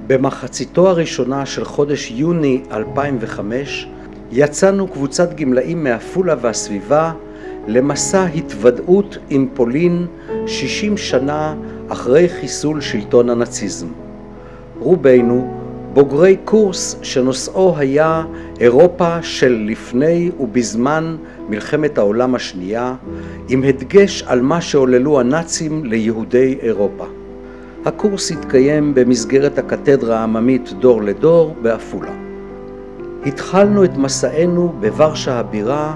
במחציתו הראשונה של חודש יוני 2005 יצאנו קבוצת גמלאים מעפולה והסביבה למסע התוודעות עם פולין 60 שנה אחרי חיסול שלטון הנאציזם. רובנו בוגרי קורס שנושאו היה אירופה של לפני ובזמן מלחמת העולם השנייה, עם הדגש על מה שעוללו הנאצים ליהודי אירופה. הקורס התקיים במסגרת הקתדרה העממית דור לדור בעפולה. התחלנו את מסענו בוורשה הבירה,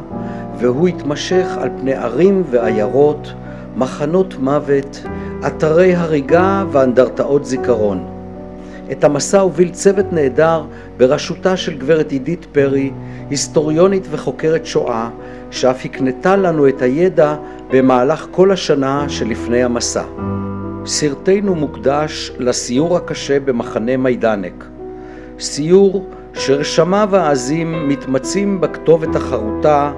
והוא התמשך על פני ערים ועיירות, מחנות מוות, אתרי הריגה ואנדרטאות זיכרון. את המסע הוביל צוות נהדר בראשותה של גברת עידית פרי, היסטוריונית וחוקרת שואה, שאף הקנתה לנו את הידע במהלך כל השנה שלפני המסע. סרטנו מוקדש לסיור הקשה במחנה מיידנק. סיור שרשמיו העזים מתמצים בכתובת החרוטה,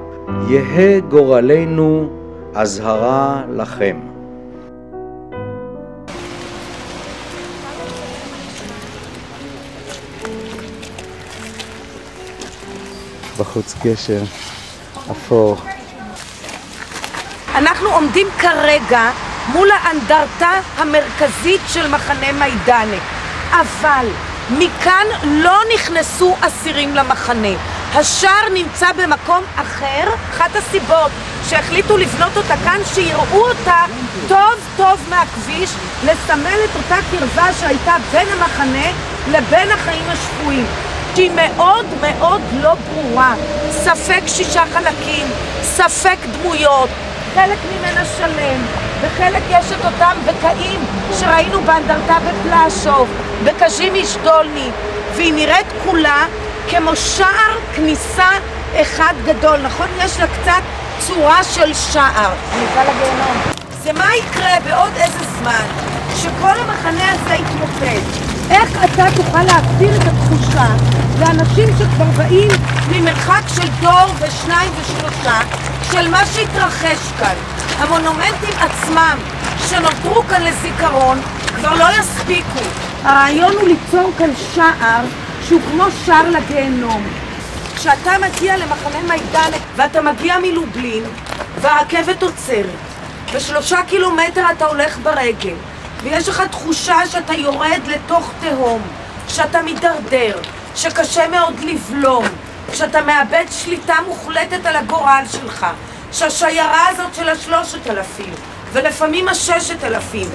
יהא גורלנו אזהרה לכם. בחוץ גשר, אפור. אנחנו עומדים כרגע מול האנדרטה המרכזית של מחנה מיידנק, אבל מכאן לא נכנסו אסירים למחנה. השער נמצא במקום אחר. אחת הסיבות שהחליטו לבנות אותה כאן, שיראו אותה טוב טוב מהכביש, לסמל את אותה קרבה שהייתה בין המחנה לבין החיים השפויים, שהיא מאוד מאוד לא ברורה. ספק 6 חלקים, ספק דמויות, חלק ממנה שלם, וחלק יש את אותם בקעים שראינו באנדרטה בפלאשוב, בקז'ימיש דולני, והיא נראית כולה כמו שער כניסה אחד גדול. נכון? יש לה קצת צורה של שער. כניסה לגיהנום. זה מה יקרה בעוד איזה זמן שכל המחנה הזה יתמוטט. איך אתה תוכל להעביר את התחושה לאנשים שכבר באים ממרחק של דור ושניים ושלושה של מה שהתרחש כאן? המונומנטים עצמם שנותרו כאן לזיכרון כבר לא יספיקו. הרעיון הוא ליצור כאן שער שהוא כמו שער לגיהנום. כשאתה מגיע למחנה מיידנק ואתה מגיע מלובלין והרכבת עוצרת, ב3 קילומטר אתה הולך ברגל, ויש לך תחושה שאתה יורד לתוך תהום, שאתה מתדרדר, שקשה מאוד לבלום, שאתה מאבד שליטה מוחלטת על הגורל שלך, שהשיירה הזאת של 3,000 ולפעמים 6,000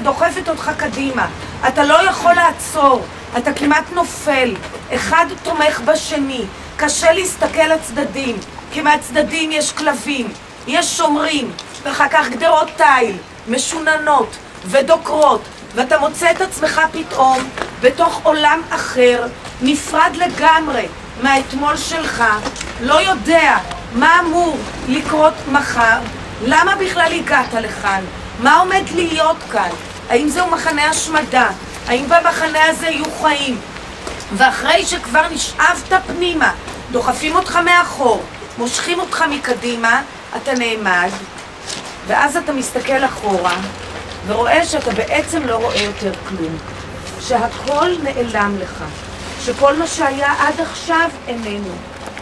דוחפת אותך קדימה. אתה לא יכול לעצור, אתה כמעט נופל, אחד תומך בשני, קשה להסתכל לצדדים, כי מהצדדים יש כלבים, יש שומרים, ואחר כך גדרות תיל, משוננות ודוקרות, ואתה מוצא את עצמך פתאום בתוך עולם אחר, נפרד לגמרי מהאתמול שלך, לא יודע מה אמור לקרות מחר, למה בכלל הגעת לכאן, מה עומד להיות כאן, האם זהו מחנה השמדה, האם במחנה הזה יהיו חיים. ואחרי שכבר נשאבת פנימה, דוחפים אותך מאחור, מושכים אותך מקדימה, אתה נעמד, ואז אתה מסתכל אחורה ורואה שאתה בעצם לא רואה יותר כלום, שהכל נעלם לך, שכל מה שהיה עד עכשיו איננו,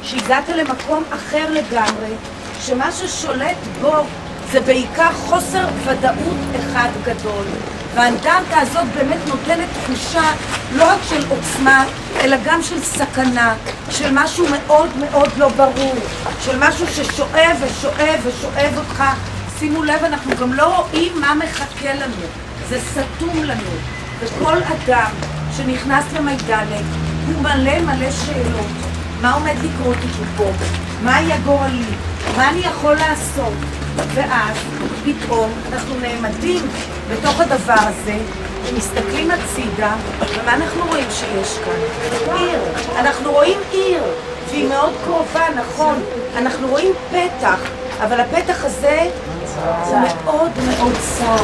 שהגעת למקום אחר לגמרי, שמה ששולט בו זה בעיקר חוסר ודאות אחד גדול. והאנדרטה הזאת באמת נותנת תחושה לא רק של עוצמה, אלא גם של סכנה, של משהו מאוד מאוד לא ברור, של משהו ששואב ושואב ושואב אותך. שימו לב, אנחנו גם לא רואים מה מחכה לנו, זה סתום לנו. וכל אדם שנכנס למיידנק הוא מלא שאלות. מה עומד לקרות איתי פה? מה יהיה גורלי? מה אני יכול לעשות? ואז פתאום אנחנו נעמדים בתוך הדבר הזה ומסתכלים הצידה, ומה אנחנו רואים שיש כאן? עיר. אנחנו רואים עיר, והיא מאוד קרובה, נכון. אנחנו רואים פתח, אבל הפתח הזה הוא מאוד מאוד צר.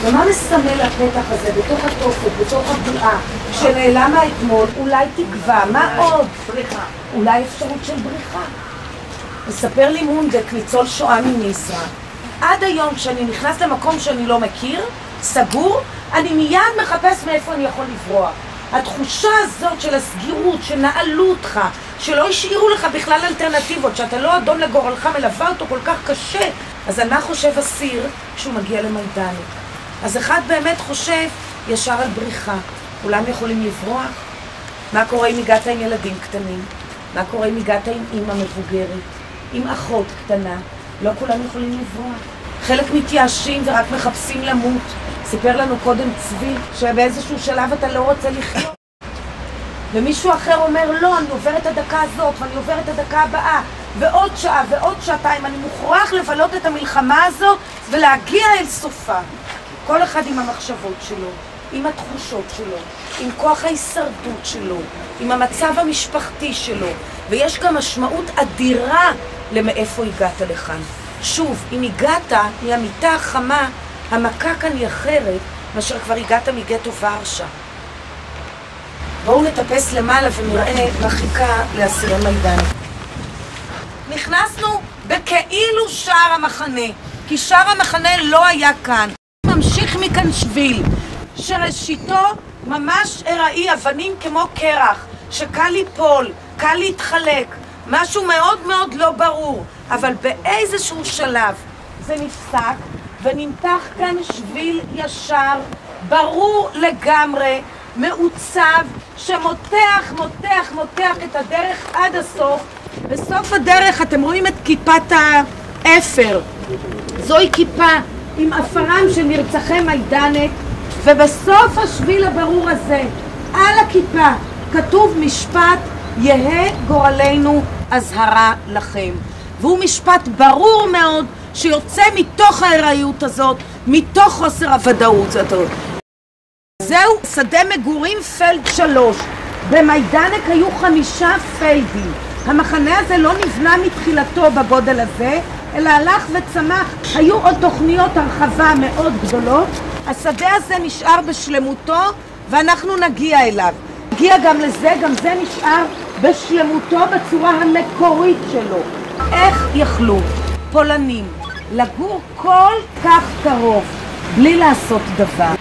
ומה מסמל הפתח הזה בתוך התופת, בתוך הבריאה, שנעלם האתמול? אולי תקווה, מה עוד? בריחה. אולי אפשרות של בריחה. מספר לי מונדק, ניצול שואה מניסרה, עד היום כשאני נכנס למקום שאני לא מכיר, סגור, אני מיד מחפש מאיפה אני יכול לברוח. התחושה הזאת של הסגירות, שנעלו אותך, שלא השאירו לך בכלל אלטרנטיבות, שאתה לא אדון לגורלך, מלווה אותו כל כך קשה, אז מה חושב אסיר כשהוא מגיע למיידנק? אז אחד באמת חושב ישר על בריחה. כולם יכולים לברוח? מה קורה אם הגעת עם ילדים קטנים? מה קורה אם הגעת עם אמא מבוגרת? עם אחות קטנה? לא כולם יכולים לברוח. חלק מתייאשים ורק מחפשים למות. סיפר לנו קודם צבי שבאיזשהו שלב אתה לא רוצה לחיות. ומישהו אחר אומר לא, אני עובר את הדקה הזאת ואני עובר את הדקה הבאה ועוד שעה ועוד שעתיים, אני מוכרח לבלות את המלחמה הזאת ולהגיע אל סופה. כל אחד עם המחשבות שלו, עם התחושות שלו, עם כוח ההישרדות שלו, עם המצב המשפחתי שלו, ויש גם משמעות אדירה למאיפה הגעת לכאן. שוב, אם הגעת מהמיטה החמה, המכה כאן היא אחרת מאשר כבר הגעת מגטו ורשה. בואו נטפס למעלה ונראה מה חיכה לאסירי מיידנק. נכנסנו בכאילו שער המחנה, כי שער המחנה לא היה כאן. ממשיך מכאן שביל, שראשיתו ממש הראי אבנים כמו קרח, שקל ליפול, קל להתחלק, משהו מאוד מאוד לא ברור, אבל באיזשהו שלב זה נפסק ונמתח כאן שביל ישר, ברור לגמרי, מעוצב, שמותח, מותח את הדרך עד הסוף. בסוף הדרך אתם רואים את כיפת האפר. זוהי כיפה עם אפרם של נרצחי מיידנק, ובסוף השביל הברור הזה, על הכיפה, כתוב משפט, יהא גורלנו אזהרה לכם. והוא משפט ברור מאוד, שיוצא מתוך ההיראיות הזאת, מתוך חוסר הוודאות הזאת. זהו שדה מגורים פלד 3. במיידנק היו 5 פלדים. המחנה הזה לא נבנה מתחילתו בגודל הזה, אלא הלך וצמח. היו עוד תוכניות הרחבה מאוד גדולות. השדה הזה נשאר בשלמותו ואנחנו נגיע אליו. נגיע גם לזה, גם זה נשאר בשלמותו בצורה המקורית שלו. איך יכלו פולנים לגור כל כך קרוב בלי לעשות דבר?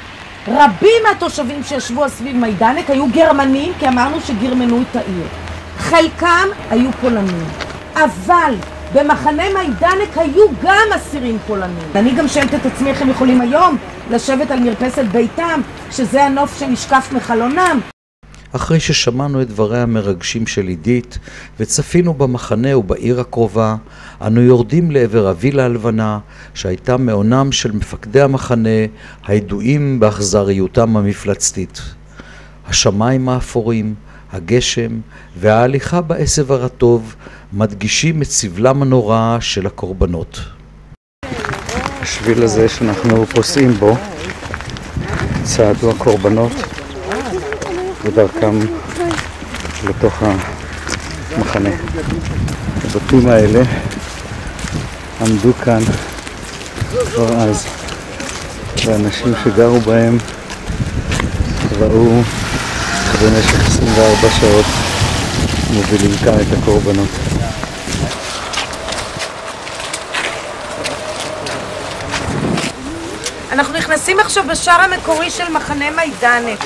רבים מהתושבים שישבו סביב מיידנק היו גרמנים, כי אמרנו שגרמנו את העיר. חלקם היו פולנים, אבל במחנה מיידנק היו גם אסירים פולנים. אני גם שואלת את עצמי איך הם יכולים היום לשבת על מרפסת ביתם, שזה הנוף שנשקף מחלונם. אחרי ששמענו את דבריה המרגשים של עידית וצפינו במחנה ובעיר הקרובה, אנו יורדים לעבר הווילה הלבנה שהייתה מעונם של מפקדי המחנה הידועים באכזריותם המפלצתית. השמיים האפורים, הגשם וההליכה בעשב הרטוב מדגישים את סבלם הנורא של הקורבנות. השביל הזה שאנחנו פוסעים בו צעדו הקורבנות בדרכם לתוך המחנה. הבתים האלה עמדו כאן כבר אז, ואנשים שגרו בהם ראו במשך 24 שעות מובילים כאן את הקורבנות. אנחנו נכנסים עכשיו בשער המקורי של מחנה מיידנק.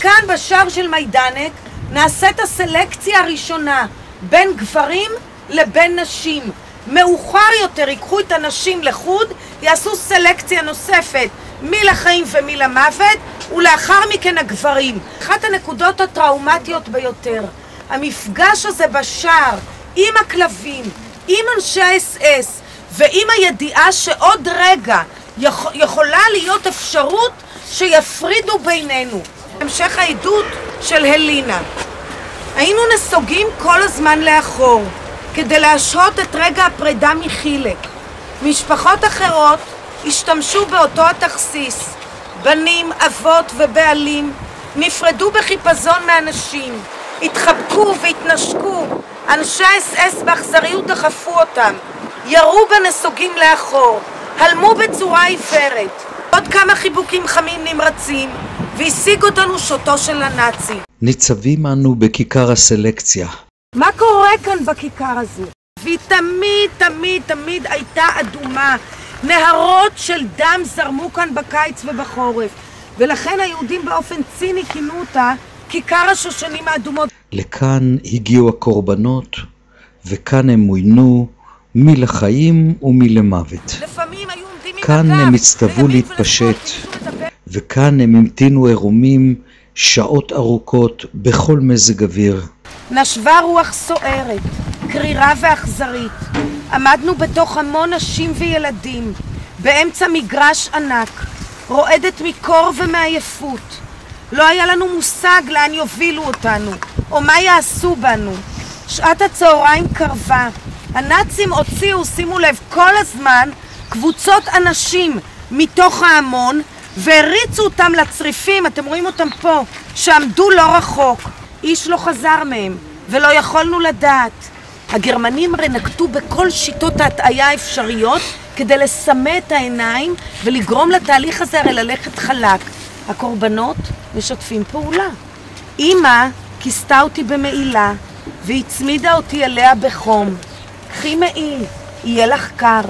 כאן בשער של מיידנק נעשית הסלקציה הראשונה בין גברים לבין נשים. מאוחר יותר ייקחו את הנשים לחוד, יעשו סלקציה נוספת מי לחיים ומי למוות, ולאחר מכן הגברים. אחת הנקודות הטראומטיות ביותר, המפגש הזה בשער עם הכלבים, עם אנשי ה-SS ועם הידיעה שעוד רגע יכולה להיות אפשרות שיפרידו בינינו. המשך העדות של הלינה. היינו נסוגים כל הזמן לאחור כדי להשהות את רגע הפרידה מחילק. משפחות אחרות השתמשו באותו התכסיס. בנים, אבות ובעלים נפרדו בחיפזון מאנשים, התחבקו והתנשקו. אנשי ה-SS באכזריות דחפו אותם, ירו בנסוגים לאחור, הלמו בצורה עיוורת. עוד כמה חיבוקים חמים נמרצים והשיג אותנו שוטו של הנאצי. ניצבים אנו בכיכר הסלקציה. מה קורה כאן בכיכר הזו? והיא תמיד הייתה אדומה. נהרות של דם זרמו כאן בקיץ ובחורף, ולכן היהודים באופן ציני כינו אותה כיכר השושנים האדומות. לכאן הגיעו הקורבנות, וכאן הם מוינו מי לחיים ומי למוות. לפעמים היו עומדים עם כאן הגב, הם הצטוו להתפשט, וכאן הם המתינו עירומים שעות ארוכות בכל מזג אוויר. נשבה רוח סוערת, קרירה ואכזרית. עמדנו בתוך המון נשים וילדים, באמצע מגרש ענק, רועדת מקור ומעייפות. לא היה לנו מושג לאן יובילו אותנו, או מה יעשו בנו. שעת הצהריים קרבה. הנאצים הוציאו, שימו לב, כל הזמן קבוצות אנשים מתוך ההמון, והריצו אותם לצריפים, אתם רואים אותם פה, שעמדו לא רחוק. איש לא חזר מהם, ולא יכולנו לדעת. הגרמנים נקטו בכל שיטות ההטעיה האפשריות כדי לסמא את העיניים ולגרום לתהליך הזה הרי ללכת חלק. הקורבנות משתפים פעולה. אמא כיסתה אותי במעילה והצמידה אותי אליה בחום. קחי מעיל, יהיה לך קר.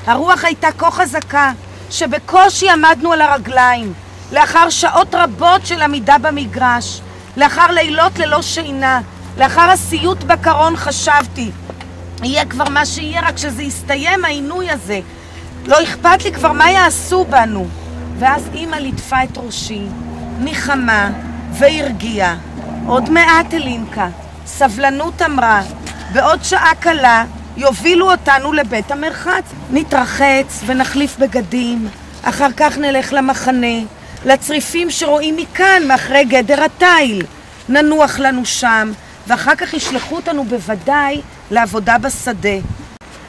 הרוח הייתה כה חזקה שבקושי עמדנו על הרגליים. לאחר שעות רבות של עמידה במגרש, לאחר לילות ללא שינה, לאחר הסיוט בקרון חשבתי, יהיה כבר מה שיהיה, רק שזה יסתיים העינוי הזה. לא אכפת לי כבר מה יעשו בנו. ואז אמא ליטפה את ראשי, ניחמה והרגיעה. עוד מעט אלינקה, סבלנות אמרה, בעוד שעה קלה יובילו אותנו לבית המרחץ. נתרחץ ונחליף בגדים, אחר כך נלך למחנה, לצריפים שרואים מכאן, מאחרי גדר התיל. ננוח לנו שם, ואחר כך ישלחו אותנו בוודאי לעבודה בשדה.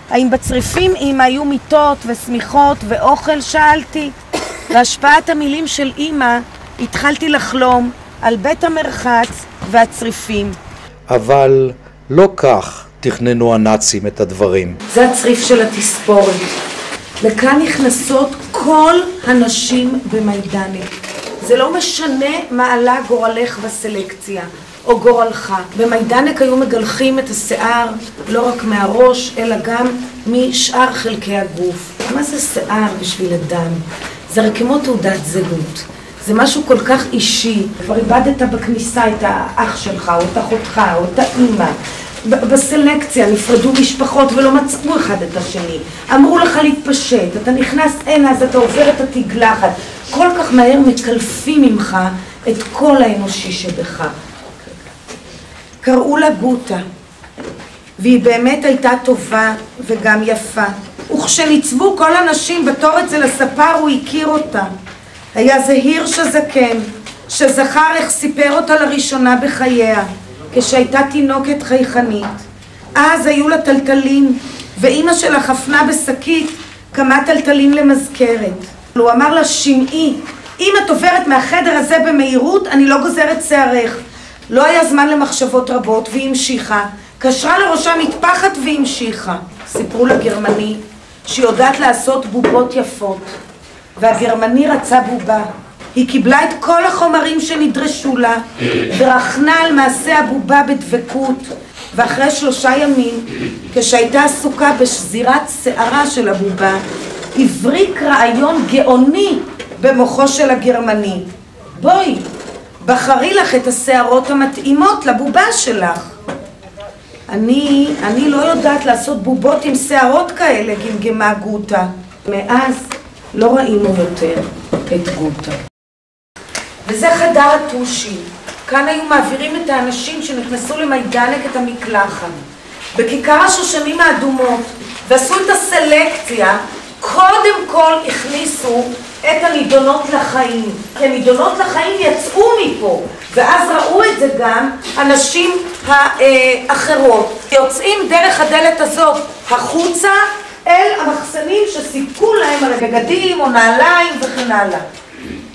האם בצריפים אמא היו מיטות וסמיכות ואוכל? שאלתי. בהשפעת המילים של אמא התחלתי לחלום על בית המרחץ והצריפים. אבל לא כך תכננו הנאצים את הדברים. זה הצריף של התספורת. לכאן נכנסות כל הנשים במיידנק. זה לא משנה מה עלה גורלך בסלקציה או גורלך. במיידנק היו מגלחים את השיער לא רק מהראש אלא גם משאר חלקי הגוף. מה זה שיער בשביל אדם? זה הרי כמו תעודת זהות. זה משהו כל כך אישי. כבר איבדת בכניסה את האח שלך או את אחותך או את האמא. בסלקציה נפרדו משפחות ולא מצאו אחד את השני. אמרו לך להתפשט, אתה נכנס הנה אז אתה עובר את התגלחת. כל כך מהר מקלפים ממך את כל האנושי שבך. קראו לה גוטה, והיא באמת הייתה טובה וגם יפה. וכשניצבו כל הנשים בתור אצל הספר הוא הכיר אותה. היה זה הירש הזקן שזכר איך סיפר אותה לראשונה בחייה כשהייתה תינוקת חייכנית. אז היו לה טלטלים ואימא שלה חפנה בשקית כמה טלטלים למזכרת. הוא אמר לה, שמעי, אם את עוברת מהחדר הזה במהירות אני לא גוזרת שערך. לא היה זמן למחשבות רבות והיא המשיכה. קשרה לראשה מטפחת והמשיכה. סיפרו לגרמני שהיא יודעת לעשות בובות יפות, והגרמני רצה בובה. היא קיבלה את כל החומרים שנדרשו לה ורחנה על מעשה הבובה בדבקות, ואחרי 3 ימים כשהייתה עסוקה בשזירת שערה של הבובה הבריק רעיון גאוני במוחו של הגרמני. בואי, בחרי לך את השערות המתאימות לבובה שלך. אני לא יודעת לעשות בובות עם שערות כאלה, גמגמה גוטה. מאז לא ראינו יותר את גוטה. וזה חדר הטושים. כאן היו מעבירים את האנשים שנכנסו למיידנק את המקלחת. בכיכר השושנים האדומות, ועשו את הסלקציה, קודם כל הכניסו את הנידונות לחיים. כי הנידונות לחיים יצאו מפה, ואז ראו את זה גם הנשים האחרות. יוצאים דרך הדלת הזאת החוצה אל המחסנים שסיפקו להם על הבגדים או נעליים וכן הלאה.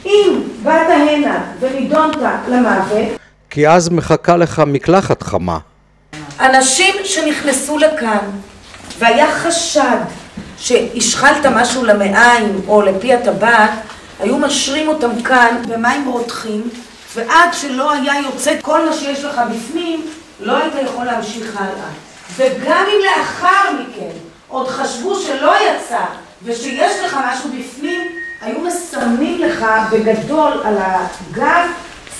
אם באת הנה ונידונת למוות, כי אז מחכה לך מקלחת חמה. אנשים שנכנסו לכאן והיה חשד שהשחלת משהו למעיים או לפי הטבעת, היו משרים אותם כאן במים רותחים, ועד שלא היה יוצא כל מה שיש לך בפנים, לא היית יכול להמשיך הלאה. וגם אם לאחר מכן עוד חשבו שלא יצא ושיש לך משהו בפנים, היו מסמנים לך בגדול על הגב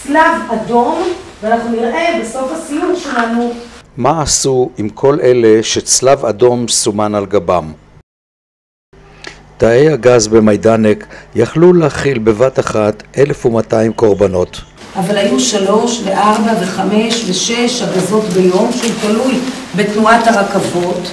צלב אדום, ואנחנו נראה בסוף הסיור שלנו מה עשו עם כל אלה שצלב אדום סומן על גבם. תאי הגז במיידנק יכלו להכיל בבת אחת 1,200 קורבנות. אבל היו 3 ו4 ו5 ו6 הגזות ביום, שהוא תלוי בתנועת הרכבות.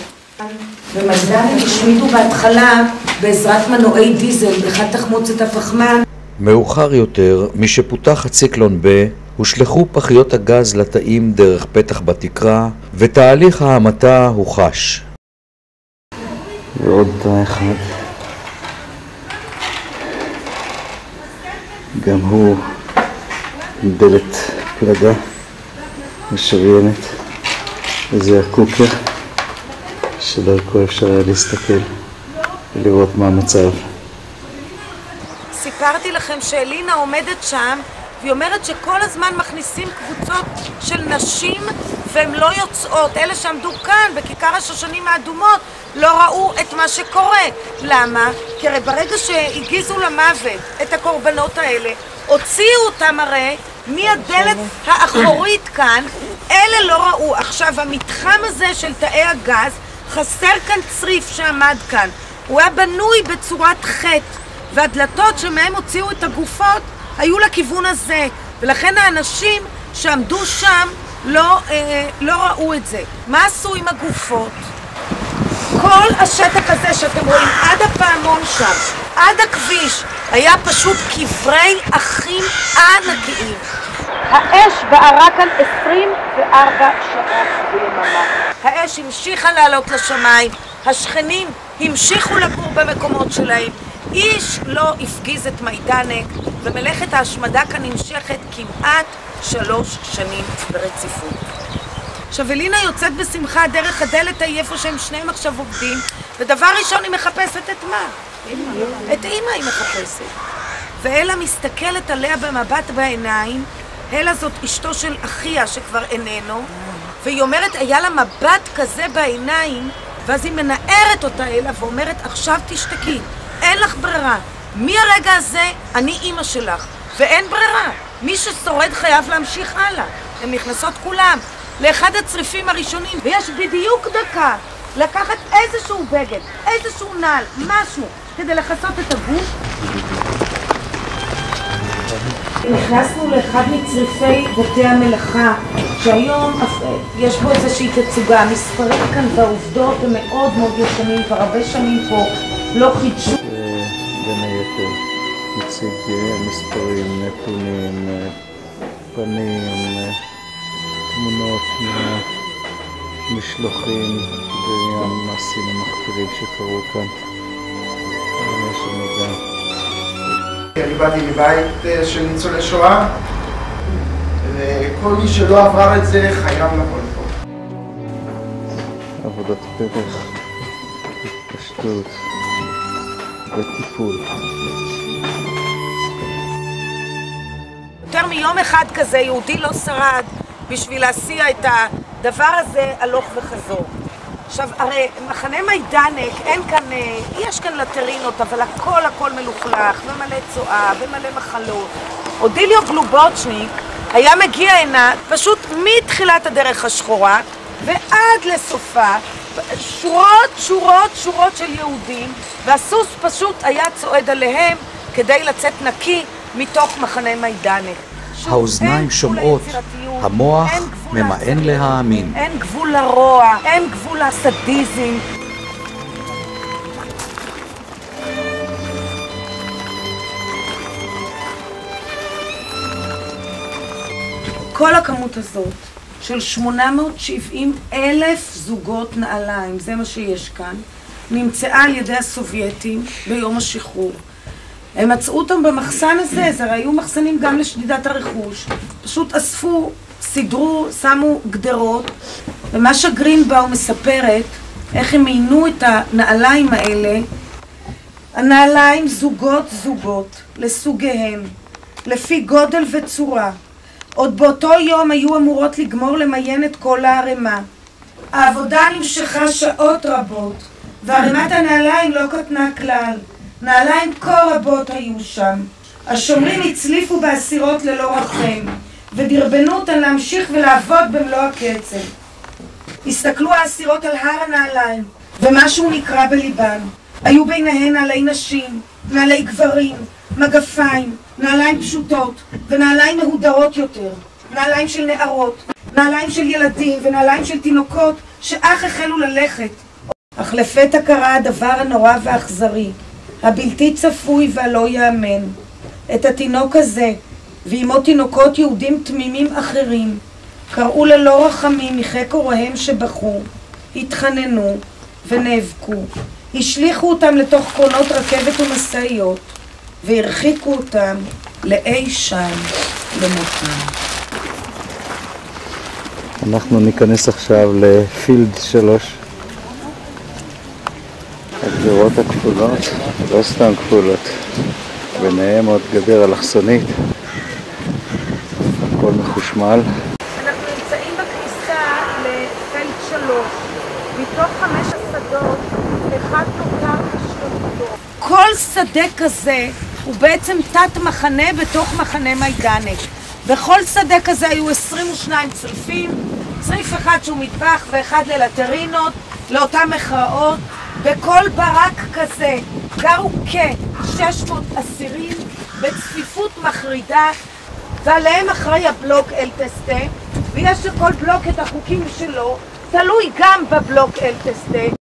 במיידנק השמידו בהתחלה בעזרת מנועי דיזל בחד תחמוצת הפחמן. מאוחר יותר, משפותח הציקלון ב, הושלחו פחיות הגז לתאים דרך פתח בתקרה, ותהליך ההמתה הוחש. ועוד תא אחד. גם הוא דלת פלדה משריינת. וזה הקוקר שדרכו אפשר היה להסתכל ולראות מה המצב. סיפרתי לכם שאלינה עומדת שם והיא אומרת שכל הזמן מכניסים קבוצות של נשים והן לא יוצאות. אלה שעמדו כאן בכיכר השושנים האדומות לא ראו את מה שקורה. למה? כי הרי ברגע שהגיזו למוות את הקורבנות האלה, הוציאו אותם הרי מהדלת האחורית כאן, אלה לא ראו. עכשיו המתחם הזה של תאי הגז, חסר כאן צריף שעמד כאן, הוא היה בנוי בצורת חטא, והדלתות שמהם הוציאו את הגופות היו לכיוון הזה, ולכן האנשים שעמדו שם לא ראו את זה. מה עשו עם הגופות? כל השטח הזה שאתם רואים עד הפעמון שם, עד הכביש, היה פשוט קברי אחים ענקיים. האש בערה כאן 24 שעות ביממה. האש המשיכה לעלות לשמיים, השכנים המשיכו לגור במקומות שלהם, איש לא הפגיז את מיידנק, ומלאכת ההשמדה כאן נמשכת כמעט 3 שנים ברציפות. עכשיו אלינה יוצאת בשמחה דרך הדלת ההיא איפה שהם שניהם עכשיו עובדים, ודבר ראשון היא מחפשת את מה? את אמא היא מחפשת. ואלה מסתכלת עליה במבט בעיניים. אלה זאת אשתו של אחיה שכבר איננו, והיא אומרת היה לה מבט כזה בעיניים, ואז היא מנערת אותה אלה ואומרת עכשיו תשתקי, אין לך ברירה, מהרגע הזה אני אמא שלך ואין ברירה, מי ששורד חייב להמשיך הלאה. הן נכנסות כולם לאחד הצריפים הראשונים, ויש בדיוק דקה לקחת איזשהו בגד, איזשהו נעל, משהו כדי לחסות את הגוף. נכנסנו לאחד מצריפי בתי המלאכה, שהיום יש בו איזושהי תצוגה. המספרים כאן והעובדות הם מאוד מאוד ישנים, כבר הרבה שנים פה לא חידשו. בין היתר מציג מספרים, נתונים, פנים, תמונות מהמשלוחים והמעשים המחפירים שקרו כאן. יש לנו גם אני באתי מבית של ניצולי שואה, וכל מי שלא עבר את זה חייב לבוא לפה. עבודת פרח, התפשטות וטיפול. יותר מיום אחד כזה יהודי לא שרד בשביל להסיע את הדבר הזה הלוך וחזור. עכשיו, הרי מחנה מיידנק, אין כאן, יש כאן לטרינות, אבל הכל מלוכלך, ומלא צואה, ומלא מחלות. אודיליו גלובוצ'ניק היה מגיע הנה, פשוט מתחילת הדרך השחורה, ועד לסופה, שורות של יהודים, והסוס פשוט היה צועד עליהם כדי לצאת נקי מתוך מחנה מיידנק. האוזניים שומעות, המוח ממאן להאמין. אין גבול לרוע, אין גבול לסדיזם. כל הכמות הזאת של 870,000 זוגות נעליים, זה מה שיש כאן, נמצאה על ידי הסובייטים ביום השחרור. הם מצאו אותם במחסן הזה, זה היו מחסנים גם לשדידת הרכוש. פשוט אספו, סידרו, שמו גדרות, ומה שגרינבאום מספרת, איך הם עינו את הנעליים האלה. הנעליים זוגות, לסוגיהם, לפי גודל וצורה. עוד באותו יום היו אמורות לגמור למיין את כל הערימה. העבודה נמשכה שעות רבות, וערימת הנעליים לא קטנה כלל. נעליים כה רבות היו שם. השומרים הצליפו באסירות ללא רחם, ודרבנו אותן להמשיך ולעבוד במלוא הקצב. הסתכלו האסירות על הר הנעליים, ומשהו נקרא בליבן. היו ביניהן נעלי נשים, נעלי גברים, מגפיים, נעליים פשוטות, ונעליים מהודרות יותר, נעליים של נערות, נעליים של ילדים ונעליים של תינוקות שאך החלו ללכת. אך לפתע קרה הדבר הנורא והאכזרי, הבלתי צפוי והלא יאמן. את התינוק הזה, ועמו תינוקות יהודים תמימים אחרים, קראו ללא רחמים מחיק הוריהם שבכו, התחננו ונאבקו, השליחו אותם לתוך קרונות רכבת ומשאיות, והרחיקו אותם לאי שם למותם. אנחנו ניכנס עכשיו לפילד 3. הגדרות הכפולות, לא סתם כפולות, ביניהם עוד גדר אלכסונית, הכל מחושמל. אנחנו נמצאים בכניסה לפילד 3. מתוך 5 השדות, אחד נותר בשלמותו. כל שדה כזה הוא בעצם תת מחנה בתוך מחנה מיידנק. בכל שדה כזה היו 22 צריפים, צריף אחד שהוא מטבח ואחד ללטרינות, לאותם מכרעות. בכל ברק כזה גרו כ-600 אסירים בצפיפות מחרידה, ועליהם אחראי הבלוק אלטסטה, ויש לכל בלוק את החוקים שלו, תלוי גם בבלוק אלטסטה.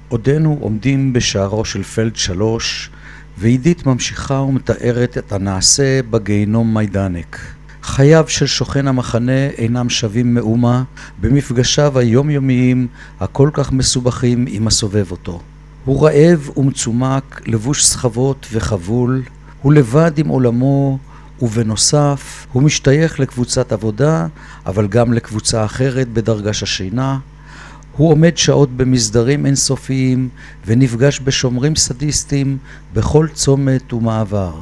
עודנו עומדים בשערו של פילד 3, ועידית ממשיכה ומתארת את הנעשה בגיהינום מיידנק. חייו של שוכן המחנה אינם שווים מאומה במפגשיו היומיומיים הכל כך מסובכים עם הסובב אותו. הוא רעב ומצומק, לבוש סחבות וחבול, הוא לבד עם עולמו, ובנוסף הוא משתייך לקבוצת עבודה, אבל גם לקבוצה אחרת בדרגש השינה. הוא עומד שעות במסדרים אינסופיים ונפגש בשומרים סדיסטים בכל צומת ומעבר.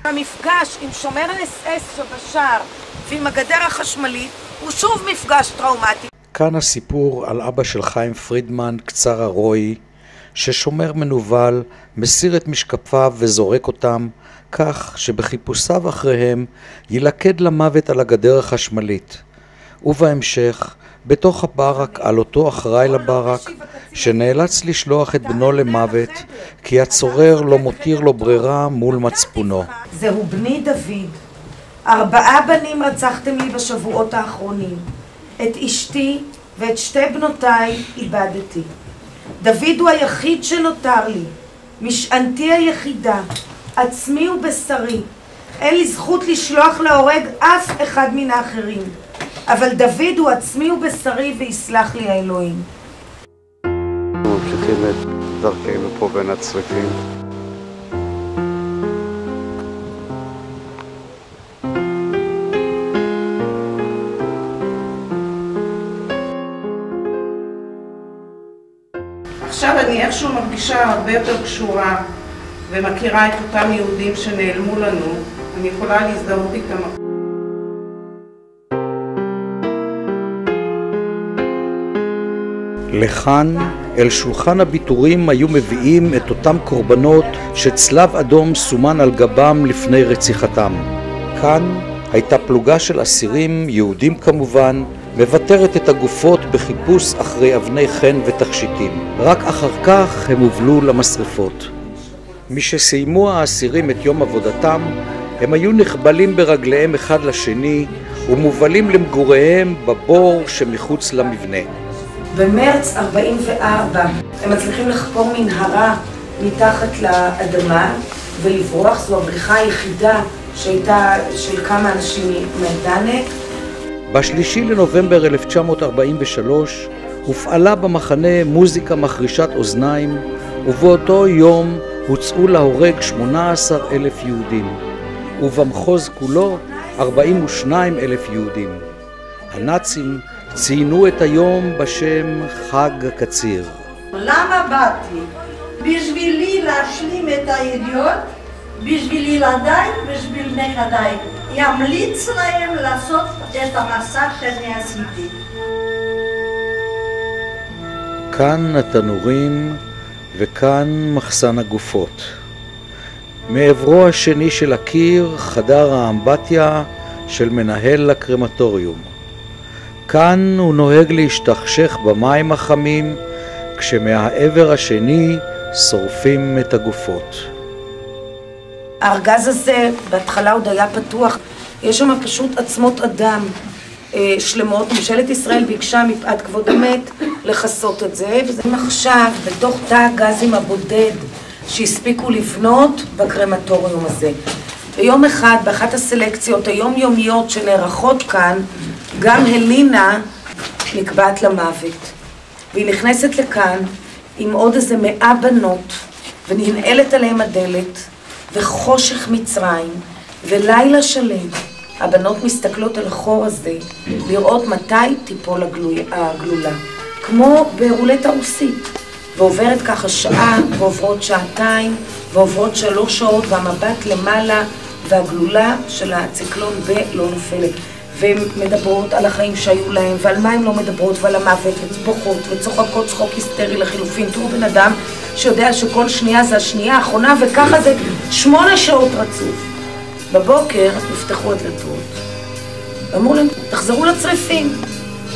המפגש עם שומר ה-SS שבשער ועם הגדר החשמלית הוא שוב מפגש טראומטי. כאן הסיפור על אבא של חיים פרידמן, קצר הרוי, ששומר מנוול, מסיר את משקפיו וזורק אותם, כך שבחיפושיו אחריהם ילכד למוות על הגדר החשמלית. ובהמשך, בתוך הברק על אותו אחראי לברק, שנאלץ לשלוח את בנו למוות, כי הצורר לא מותיר לו ברירה מול מצפונו. זהו בני דוד. 4 בנים רצחתם לי בשבועות האחרונים. את אשתי ואת 2 בנותיי איבדתי. דוד הוא היחיד שנותר לי, משענתי היחידה, עצמי ובשרי. אין לי זכות לשלוח להורג אף אחד מן האחרים, אבל דוד הוא עצמי ובשרי ויסלח לי האלוהים. ממשיכים את דרכנו פה בין הצריפים. עכשיו אני איכשהו מרגישה הרבה יותר קשורה ומכירה את אותם יהודים שנעלמו לנו. אני יכולה להזדהות איתם. לכאן, אל שולחן הביטורים היו מביאים את אותם קורבנות שצלב אדום סומן על גבם לפני רציחתם. כאן הייתה פלוגה של אסירים, יהודים כמובן, מבטרת את הגופות בחיפוש אחרי אבני חן ותכשיטים. רק אחר כך הם הובלו למשרפות. משסיימו האסירים את יום עבודתם, הם היו נחבלים ברגליהם אחד לשני ומובלים למגוריהם בבור שמחוץ למבנה. במרץ 44 הם מצליחים לחפור מנהרה מתחת לאדמה ולברוח. זו הבריחה היחידה שהייתה של כמה אנשים ממיידנק. ב3 לנובמבר 1943 הופעלה במחנה מוזיקה מחרישת אוזניים, ובאותו יום הוצאו להורג 18,000 יהודים, ובמחוז כולו 42,000 יהודים. הנאצים ציינו את היום בשם חג הקציר. למה באתי? בשבילי להשלים את הידיעות, בשביל ילדיי, בשביל נכדיי. ימליץ להם לעשות את המסע שאני עשיתי. כאן התנורים וכאן מחסן הגופות. מעברו השני של הקיר חדר האמבטיה של מנהל הקרמטוריום. כאן הוא נוהג להשתכשך במים החמים, כשמהעבר השני שורפים את הגופות. הארגז הזה בהתחלה עוד היה פתוח, יש שם פשוט עצמות אדם שלמות. ממשלת ישראל ביקשה מפאת כבוד המת לחסות את זה, וזה עכשיו בתוך תא הגזים הבודד שהספיקו לבנות בקרמטוריום הזה. ביום אחד, באחת הסלקציות היומיומיות שנערכות כאן, גם הלינה נקבעת למוות. והיא נכנסת לכאן עם עוד איזה 100 בנות, וננעלת עליהם הדלת, וחושך מצרים, ולילה שלם. הבנות מסתכלות על החור הזה, לראות מתי תיפול הגלולה. כמו ברולטה רוסית. ועוברת ככה שעה, ועוברות שעתיים, ועוברות 3 שעות, והמבט למעלה, והגלולה של הציקלון ב לא נופלת. והן מדברות על החיים שהיו להם, ועל מה הן לא מדברות, ועל המוות, וצבוכות, וצוחקות צחוק היסטרי לחילופין. תראו בן אדם שיודע שכל שנייה זה השנייה האחרונה, וככה זה 8 שעות רצוף. בבוקר נפתחו הדלתות. אמרו להם, תחזרו לצריפים.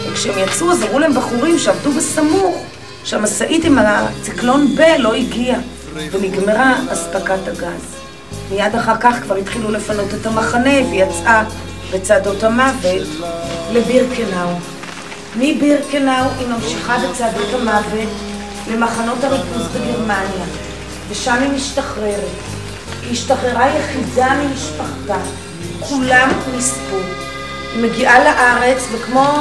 וכשהם יצאו, אז אמרו להם בחורים שעבדו בסמוך, שהמסעית עם הציקלון ב לא הגיע, ונגמרה אספקת הגז. מיד אחר כך כבר התחילו לפנות את המחנה, ויצאה בצעדות המוות לבירקנאו. מבירקנאו היא ממשיכה בצעדות המוות למחנות הריכוז בגרמניה, ושם היא משתחררת. היא השתחררה יחידה ממשפחתה, כולם נספו. היא מגיעה לארץ, וכמו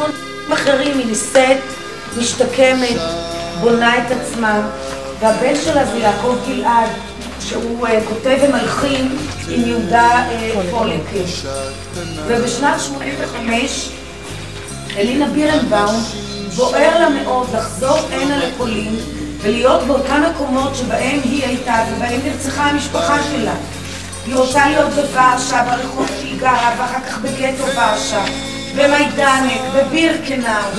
אחרים היא ניסית, משתקמת, בונה את עצמה, והבן שלה זה יעקב גלעד, שהוא כותב ומלחין עם יהודה פוליקה. ובשנת 85, אלינה בירנבאום בוער לה מאוד לחזור הנה לפולין, ולהיות באותם מקומות שבהם היא הייתה ובהם נרצחה המשפחה שלה. היא רוצה להיות בוורשה, ברחוב שהיא גרה, ואחר כך בגטו ורשה, במיידנק, בבירקנאו,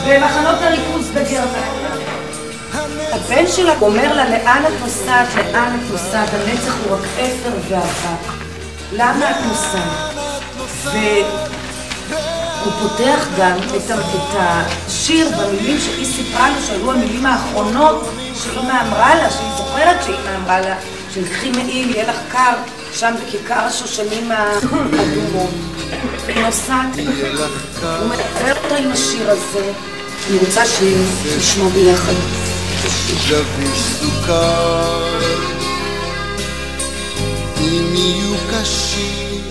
במחנות הריכוז בגרמניה. הבן שלה אומר לה, לאן את נוסעת, לאן את נוסעת, הנצח הוא רק אפר ואבק. למה את נוסעת? והוא פותח גם את השיר במילים שהיא סיפרה לו, שהיו המילים האחרונות שאמא אמרה לה, שהיא זוכרת שאמא אמרה לה, שלקחי מעיל, יהיה לך קר, שם בכיכר השושנים האדומות. היא נוסעת, הוא מדבר אותה עם השיר הזה. אני רוצה שנשמע ביחד. גביש סוכר, אם יהיו קשים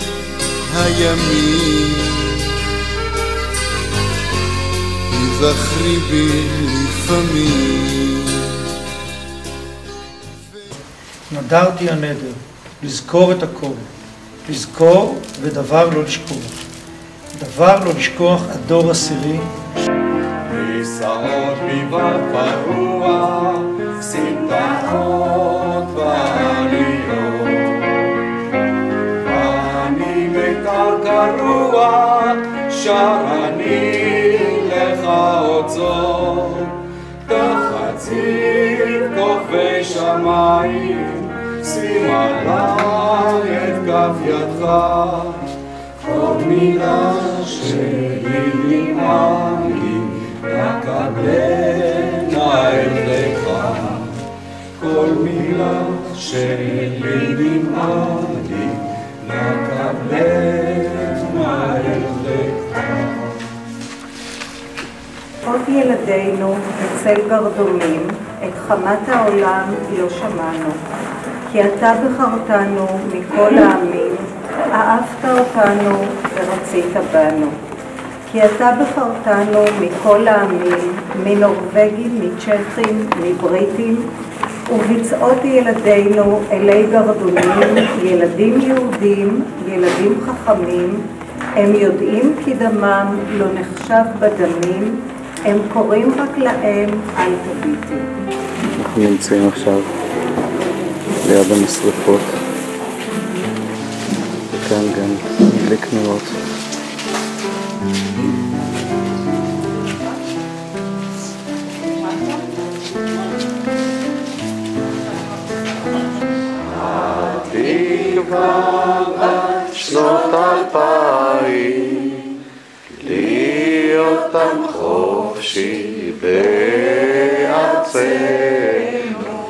הימים, תזכרי בי לפעמים. נדרתי הנדר, לזכור את הכל, לזכור ודבר לא לשכוח. דבר לא לשכוח הדור עשירי. כיסאות בבד פרוע, סמטאות ועליות. אני מיתר קרוע, שר אני לך עוד זאת. תחת ציר כוכבי שמיים, שים עליי את כף ידך. כל מילה שלי נמעלי, נקבלנה אליך. כל מילה שלי נמעלי, נקבלנה אליך. עוד ילדינו בצל גרדומים, את חמת העולם לא שמענו. כי אתה בחרתנו מכל העמים, אהבת אותנו ורצית בנו. כי אתה בחרתנו מכל העמים, מנורווגים, מצ'כים, מבריטים, וביצעות ילדינו אלי גרדומים, ילדים יהודים, ילדים חכמים, הם יודעים כי דמם לא נחשב בדמים, הם קוראים רק להם אל תביטי. אנחנו נמצאים עכשיו ליד המשרפות, וכאן גם מדליק נרות. כבר עד שנות 2000 להיות עם חופשי בארצנו,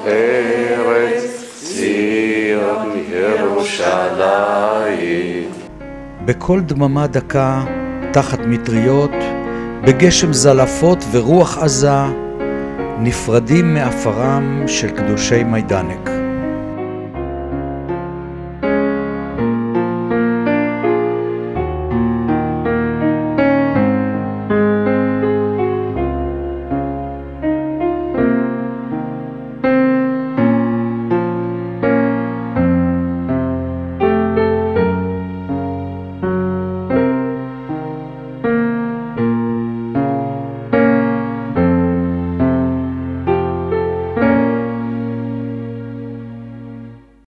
ארץ ציון ירושלים. בכל דממה דקה, תחת מטריות, בגשם זלפות ורוח עזה, נפרדים מאפרם של קדושי מיידנק.